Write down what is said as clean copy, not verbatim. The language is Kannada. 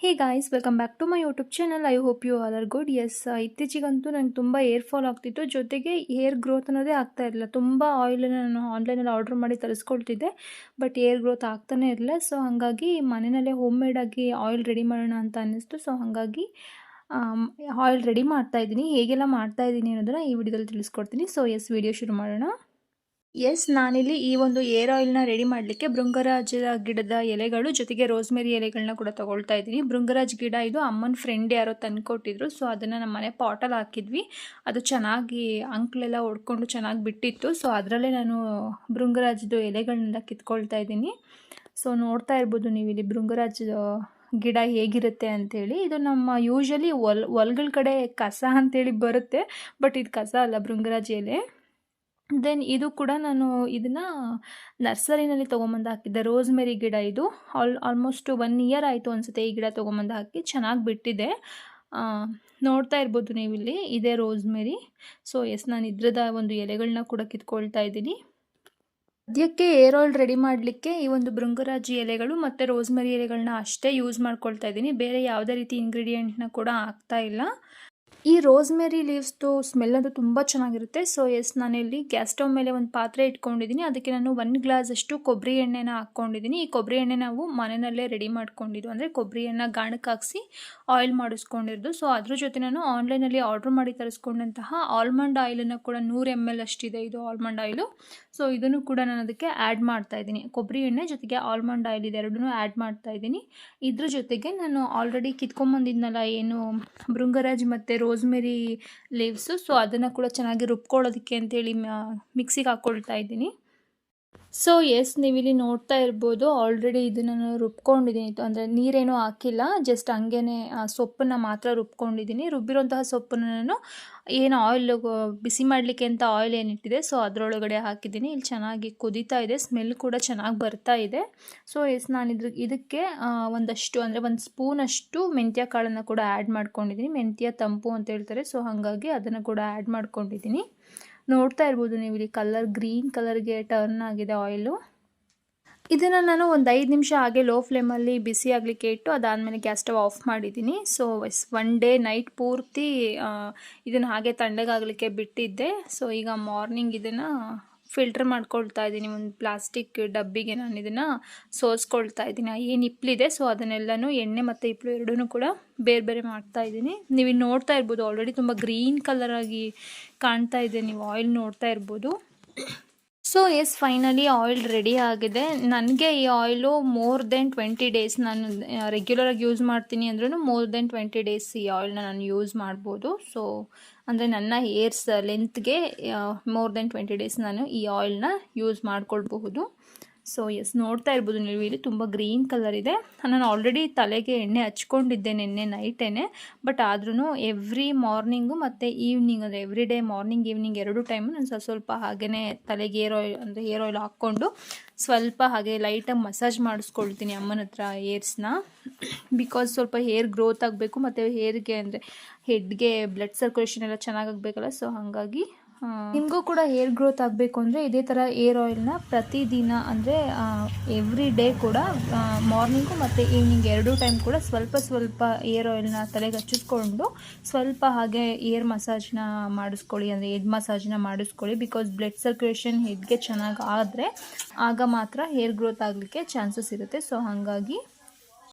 Hey guys, welcome back to my YouTube channel. I hope you all are good. Yes, ಇತ್ತೀಚೆಗಂತೂ ನನಗೆ ತುಂಬ ಏರ್ ಫಾಲ್ ಆಗ್ತಿತ್ತು, ಜೊತೆಗೆ ಹೇರ್ ಗ್ರೋತ್ ಅನ್ನೋದೇ ಆಗ್ತಾ ಇರಲಿಲ್ಲ. ತುಂಬ ಆಯಿಲನ್ನು ನಾನು ಆನ್ಲೈನಲ್ಲಿ ಆರ್ಡ್ರ್ ಮಾಡಿ ತರಿಸ್ಕೊಳ್ತಿದ್ದೆ, ಬಟ್ ಏರ್ ಗ್ರೋತ್ ಆಗ್ತಾನೇ ಇರಲಿಲ್ಲ. ಸೊ ಹಾಗಾಗಿ ಮನೆಯಲ್ಲೇ ಹೋಮ್ ಮೇಡಾಗಿ ಆಯಿಲ್ ರೆಡಿ ಮಾಡೋಣ ಅಂತ ಅನ್ನಿಸ್ತು. ಸೊ ಹಾಗಾಗಿ ಆಯಿಲ್ ರೆಡಿ ಮಾಡ್ತಾಯಿದ್ದೀನಿ. ಹೇಗೆಲ್ಲ ಮಾಡ್ತಾಯಿದ್ದೀನಿ ಅನ್ನೋದನ್ನು ಈ ವಿಡಿಯೋದಲ್ಲಿ ತಿಳಿಸ್ಕೊಡ್ತೀನಿ. ಸೊ ಎಸ್, ವಿಡಿಯೋ ಶುರು ಮಾಡೋಣ. ಎಸ್, ನಾನಿಲ್ಲಿ ಈ ಒಂದು ಏರ್ ಆಯಿಲ್ನ ರೆಡಿ ಮಾಡಲಿಕ್ಕೆ ಭೃಂಗರಾಜ ಗಿಡದ ಎಲೆಗಳು ಜೊತೆಗೆ ರೋಸ್ಮೆರಿ ಎಲೆಗಳನ್ನ ಕೂಡ ತೊಗೊಳ್ತಾ ಇದ್ದೀನಿ. ಭೃಂಗರಾಜ್ ಗಿಡ ಇದು ಅಮ್ಮನ ಫ್ರೆಂಡ್ ಯಾರೋ ತಂದುಕೊಟ್ಟಿದ್ರು. ಸೊ ಅದನ್ನು ನಮ್ಮ ಮನೆ ಪಾಟಲ್ಲಿ ಹಾಕಿದ್ವಿ. ಅದು ಚೆನ್ನಾಗಿ ಅಂಕಲೆಲ್ಲ ಹೊಡ್ಕೊಂಡು ಚೆನ್ನಾಗಿ ಬಿಟ್ಟಿತ್ತು. ಸೊ ಅದರಲ್ಲೇ ನಾನು ಭೃಂಗರಾಜದ ಎಲೆಗಳನ್ನೆಲ್ಲ ಕಿತ್ಕೊಳ್ತಾ ಇದ್ದೀನಿ. ಸೊ ನೋಡ್ತಾ ಇರ್ಬೋದು ನೀವು ಇಲ್ಲಿ ಭೃಂಗರಾಜ ಗಿಡ ಹೇಗಿರುತ್ತೆ ಅಂಥೇಳಿ. ಇದು ನಮ್ಮ ಯೂಶಲಿ ಹೊಲ್ಗಳ ಕಡೆ ಕಸ ಅಂಥೇಳಿ ಬರುತ್ತೆ, ಬಟ್ ಇದು ಕಸ ಅಲ್ಲ, ಭೃಂಗರಾಜ ಎಲೆ. ದೆನ್ ಇದು ಕೂಡ ನಾನು ಇದನ್ನು ನರ್ಸರಿನಲ್ಲಿ ತೊಗೊಂಬಂದು ಹಾಕಿದ್ದೆ. ರೋಸ್ಮೆರಿ ಗಿಡ ಇದು ಆಲ್ಮೋಸ್ಟ್ 1 ಇಯರ್ ಆಯಿತು ಅನಿಸುತ್ತೆ ಈ ಗಿಡ ತೊಗೊಂಬಂದು ಹಾಕಿ. ಚೆನ್ನಾಗಿ ಬಿಟ್ಟಿದೆ. ನೋಡ್ತಾ ಇರ್ಬೋದು ನೀವು ಇಲ್ಲಿ, ಇದೇ ರೋಸ್ಮೆರಿ. ಸೊ ಎಸ್, ನಾನು ಇದ್ರದ ಒಂದು ಎಲೆಗಳನ್ನ ಕೂಡ ಕಿತ್ಕೊಳ್ತಾ ಇದ್ದೀನಿ. ಸದ್ಯಕ್ಕೆ ಏರ್ ಆಯಿಲ್ ರೆಡಿ ಮಾಡಲಿಕ್ಕೆ ಈ ಒಂದು ಭೃಂಗರಾಜಿ ಎಲೆಗಳು ಮತ್ತು ರೋಸ್ಮೆರಿ ಎಲೆಗಳನ್ನ ಅಷ್ಟೇ ಯೂಸ್ ಮಾಡ್ಕೊಳ್ತಾ ಇದ್ದೀನಿ. ಬೇರೆ ಯಾವುದೇ ರೀತಿ ಇಂಗ್ರೀಡಿಯೆಂಟ್ನ ಕೂಡ ಹಾಕ್ತಾ ಇಲ್ಲ. ಈ ರೋಸ್ಮೆರಿ ಲೀವ್ಸ್ದು ಸ್ಮೆಲ್ ಅಂತೂ ತುಂಬ ಚೆನ್ನಾಗಿರುತ್ತೆ. ಸೊ ಎಸ್, ನಾನಿಲ್ಲಿ ಗ್ಯಾಸ್ ಸ್ಟವ್ ಮೇಲೆ ಒಂದು ಪಾತ್ರೆ ಇಟ್ಕೊಂಡಿದ್ದೀನಿ. ಅದಕ್ಕೆ ನಾನು 1 ಗ್ಲಾಸ್ ಅಷ್ಟು ಕೊಬ್ಬರಿ ಎಣ್ಣೆನ ಹಾಕ್ಕೊಂಡಿದ್ದೀನಿ. ಈ ಕೊಬ್ಬರಿ ಎಣ್ಣೆ ನಾವು ಮನೆಯಲ್ಲೇ ರೆಡಿ ಮಾಡ್ಕೊಂಡಿದ್ದು, ಅಂದರೆ ಕೊಬ್ಬರಿ ಎಣ್ಣೆ ಗಾಣಕ್ಕೆ ಹಾಕಿಸಿ ಆಯಿಲ್ ಮಾಡಿಸ್ಕೊಂಡಿರೋದು. ಸೊ ಅದ್ರ ಜೊತೆ ನಾನು ಆನ್ಲೈನಲ್ಲಿ ಆರ್ಡ್ರ್ ಮಾಡಿ ತರಿಸ್ಕೊಂಡಂತಹ ಆಲ್ಮಂಡ್ ಆಯಿಲನ್ನು ಕೂಡ 100 ml ಅಷ್ಟಿದೆ ಇದು ಆಲ್ಮಂಡ್ ಆಯಿಲು. ಸೊ ಇದನ್ನು ಕೂಡ ನಾನು ಅದಕ್ಕೆ ಆ್ಯಡ್ ಮಾಡ್ತಾಯಿದ್ದೀನಿ. ಕೊಬ್ಬರಿ ಎಣ್ಣೆ ಜೊತೆಗೆ ಆಲ್ಮಂಡ್ ಆಯಿಲ್ ಇದೆರಡನ್ನೂ ಆ್ಯಡ್ ಮಾಡ್ತಾಯಿದ್ದೀನಿ. ಇದ್ರ ಜೊತೆಗೆ ನಾನು ಆಲ್ರೆಡಿ ಕಿತ್ಕೊಂಬಂದಿದ್ನಲ್ಲ ಏನು ಭೃಂಗರಾಜ್ ಮತ್ತು ರೋಸ್ಮೆರಿ ಲೀವ್ಸು, ಸೊ ಅದನ್ನು ಕೂಡ ಚೆನ್ನಾಗಿ ರುಬ್ಕೊಳ್ಳೋದಕ್ಕೆ ಅಂತೇಳಿ ಮಿಕ್ಸಿಗೆ ಹಾಕ್ಕೊಳ್ತಾ ಇದ್ದೀನಿ. ಸೊ ಎಸ್, ನೀವಿಲ್ಲಿ ನೋಡ್ತಾ ಇರ್ಬೋದು, ಆಲ್ರೆಡಿ ಇದನ್ನು ನಾನು ರುಬ್ಕೊಂಡಿದ್ದೀನಿ. ಅಂದರೆ ನೀರೇನೂ ಹಾಕಿಲ್ಲ, ಜಸ್ಟ್ ಹಂಗೇ ಸೊಪ್ಪನ್ನು ಮಾತ್ರ ರುಬ್ಕೊಂಡಿದ್ದೀನಿ. ರುಬ್ಬಿರೋಂತಹ ಸೊಪ್ಪನ್ನು ನಾನು ಏನು ಆಯಿಲ್ ಬಿಸಿ ಮಾಡಲಿಕ್ಕೆ ಅಂತ ಆಯಿಲ್ ಏನಿಟ್ಟಿದೆ, ಸೊ ಅದರೊಳಗಡೆ ಹಾಕಿದ್ದೀನಿ. ಇಲ್ಲಿ ಚೆನ್ನಾಗಿ ಕುದೀತಾ ಇದೆ, ಸ್ಮೆಲ್ ಕೂಡ ಚೆನ್ನಾಗಿ ಬರ್ತಾ ಇದೆ. ಸೊ ಎಸ್, ನಾನು ಇದಕ್ಕೆ ಒಂದಷ್ಟು, ಅಂದರೆ 1 ಸ್ಪೂನಷ್ಟು ಮೆಂತ್ಯ ಕಾಳನ್ನು ಕೂಡ ಆ್ಯಡ್ ಮಾಡ್ಕೊಂಡಿದ್ದೀನಿ. ಮೆಂತ್ಯ ತಂಪು ಅಂತ ಹೇಳ್ತಾರೆ, ಸೊ ಹಾಗಾಗಿ ಅದನ್ನು ಕೂಡ ಆ್ಯಡ್ ಮಾಡ್ಕೊಂಡಿದ್ದೀನಿ. ನೋಡ್ತಾ ಇರ್ಬೋದು ನೀವು ಇಲ್ಲಿ ಕಲರ್ ಗ್ರೀನ್ ಕಲರ್ಗೆ ಟರ್ನ್ ಆಗಿದೆ ಆಯಿಲು. ಇದನ್ನು ನಾನು ಒಂದು 5 ನಿಮಿಷ ಹಾಗೆ ಲೋ ಫ್ಲೇಮಲ್ಲಿ ಬಿಸಿ ಆಗಲಿಕ್ಕೆ ಇಟ್ಟು ಅದಾದಮೇಲೆ ಗ್ಯಾಸ್ ಸ್ಟವ್ ಆಫ್ ಮಾಡಿದ್ದೀನಿ. ಸೊ 1 ಡೇ ನೈಟ್ ಪೂರ್ತಿ ಇದನ್ನು ಹಾಗೆ ತಣ್ಣಗಾಗಲಿಕ್ಕೆ ಬಿಟ್ಟಿದ್ದೆ. ಸೊ ಈಗ ಮಾರ್ನಿಂಗ್ ಇದನ್ನು ಫಿಲ್ಟರ್ ಮಾಡ್ಕೊಳ್ತಾ ಇದ್ದೀನಿ. ಒಂದು ಪ್ಲಾಸ್ಟಿಕ್ ಡಬ್ಬಿಗೆ ನಾನು ಇದನ್ನು ಸೋಸ್ಕೊಳ್ತಾ ಇದ್ದೀನಿ. ಏನು ಹಿಪ್ಪಲಿದೆ, ಸೊ ಅದನ್ನೆಲ್ಲನೂ ಎಣ್ಣೆ ಮತ್ತು ಹಿಪ್ಪಲು ಎರಡೂ ಕೂಡ ಬೇರೆ ಬೇರೆ ಮಾಡ್ತಾ ಇದ್ದೀನಿ. ನೀವು ಇಲ್ಲಿ ನೋಡ್ತಾ ಇರ್ಬೋದು, ಆಲ್ರೆಡಿ ತುಂಬ ಗ್ರೀನ್ ಕಲರಾಗಿ ಕಾಣ್ತಾ ಇದೆ, ನೀವು ಆಯಿಲ್ ನೋಡ್ತಾ ಇರ್ಬೋದು. So yes, finally oil ready ಆಗಿದೆ. ನನಗೆ ಈ ಆಯಿಲು ಮೋರ್ ದೆನ್ 20 ಡೇಸ್, ನಾನು ರೆಗ್ಯುಲರಾಗಿ ಯೂಸ್ ಮಾಡ್ತೀನಿ ಅಂದ್ರೂ ಮೋರ್ ದೆನ್ 20 ಡೇಸ್ ಈ ಆಯಿಲ್ನ ನಾನು ಯೂಸ್ ಮಾಡ್ಬೋದು. ಸೊ ಅಂದರೆ ನನ್ನ ಹೇರ್ಸ್ ಲೆಂತ್ಗೆ ಮೋರ್ ದೆನ್ 20 ಡೇಸ್ ನಾನು ಈ ಆಯಿಲ್ನ ಯೂಸ್ ಮಾಡ್ಕೊಳ್ಬಹುದು. ಸೊ ಎಸ್, ನೋಡ್ತಾ ಇರ್ಬೋದು ನೀವು ಇಲ್ಲಿ ತುಂಬ ಗ್ರೀನ್ ಕಲರ್ ಇದೆ. ನಾನು ಆಲ್ರೆಡಿ ತಲೆಗೆ ಎಣ್ಣೆ ಹಚ್ಕೊಂಡಿದ್ದೆ ನಿನ್ನೆ ನೈಟೇನೆ, ಬಟ್ ಆದ್ರೂ ಎವ್ರಿ ಮಾರ್ನಿಂಗು ಮತ್ತು ಈವ್ನಿಂಗ್, ಅಂದರೆ every day morning evening 2 time ನಾನು ಸ್ವಲ್ಪ ಹಾಗೇ ತಲೆಗೆ ಹೇರ್ ಆಯಿಲ್ ಹಾಕ್ಕೊಂಡು ಸ್ವಲ್ಪ ಹಾಗೆ ಲೈಟಾಗಿ ಮಸಾಜ್ ಮಾಡಿಸ್ಕೊಳ್ತೀನಿ ಅಮ್ಮನ ಹತ್ರ ಹೇರ್ಸ್ನ. ಬಿಕಾಸ್ ಸ್ವಲ್ಪ ಹೇರ್ ಗ್ರೋತ್ ಆಗಬೇಕು ಮತ್ತು ಹೇರ್ಗೆ, ಅಂದರೆ ಹೆಡ್ಗೆ ಬ್ಲಡ್ ಸರ್ಕ್ಯುಲೇಷನ್ ಎಲ್ಲ ಚೆನ್ನಾಗಾಗಬೇಕಲ್ಲ. ಸೊ ಹಾಗಾಗಿ ನಿಮಗೂ ಕೂಡ ಹೇರ್ ಗ್ರೋತ್ ಆಗಬೇಕು ಅಂದರೆ ಇದೇ ಥರ ಏರ್ ಆಯಿಲ್ನ ಪ್ರತಿದಿನ, ಅಂದರೆ ಎವ್ರಿ ಡೇ ಕೂಡ ಮಾರ್ನಿಂಗು ಮತ್ತು ಈವ್ನಿಂಗ್ 2 ಟೈಮ್ ಕೂಡ ಸ್ವಲ್ಪ ಏರ್ ಆಯಿಲ್ನ ತಲೆಗೆ ಹಚ್ಚಿಸ್ಕೊಂಡು ಸ್ವಲ್ಪ ಹಾಗೆ ಏರ್ ಮಸಾಜ್ನ ಮಾಡಿಸ್ಕೊಳ್ಳಿ, ಅಂದರೆ ಹೆಡ್ ಮಸಾಜ್ನ ಮಾಡಿಸ್ಕೊಳ್ಳಿ. ಬಿಕಾಸ್ ಬ್ಲಡ್ ಸರ್ಕ್ಯುಲೇಷನ್ ಹೆಡ್ಗೆ ಚೆನ್ನಾಗಿ ಆದರೆ ಆಗ ಮಾತ್ರ ಹೇರ್ ಗ್ರೋತ್ ಆಗಲಿಕ್ಕೆ ಚಾನ್ಸಸ್ ಇರುತ್ತೆ. ಸೊ ಹಾಗಾಗಿ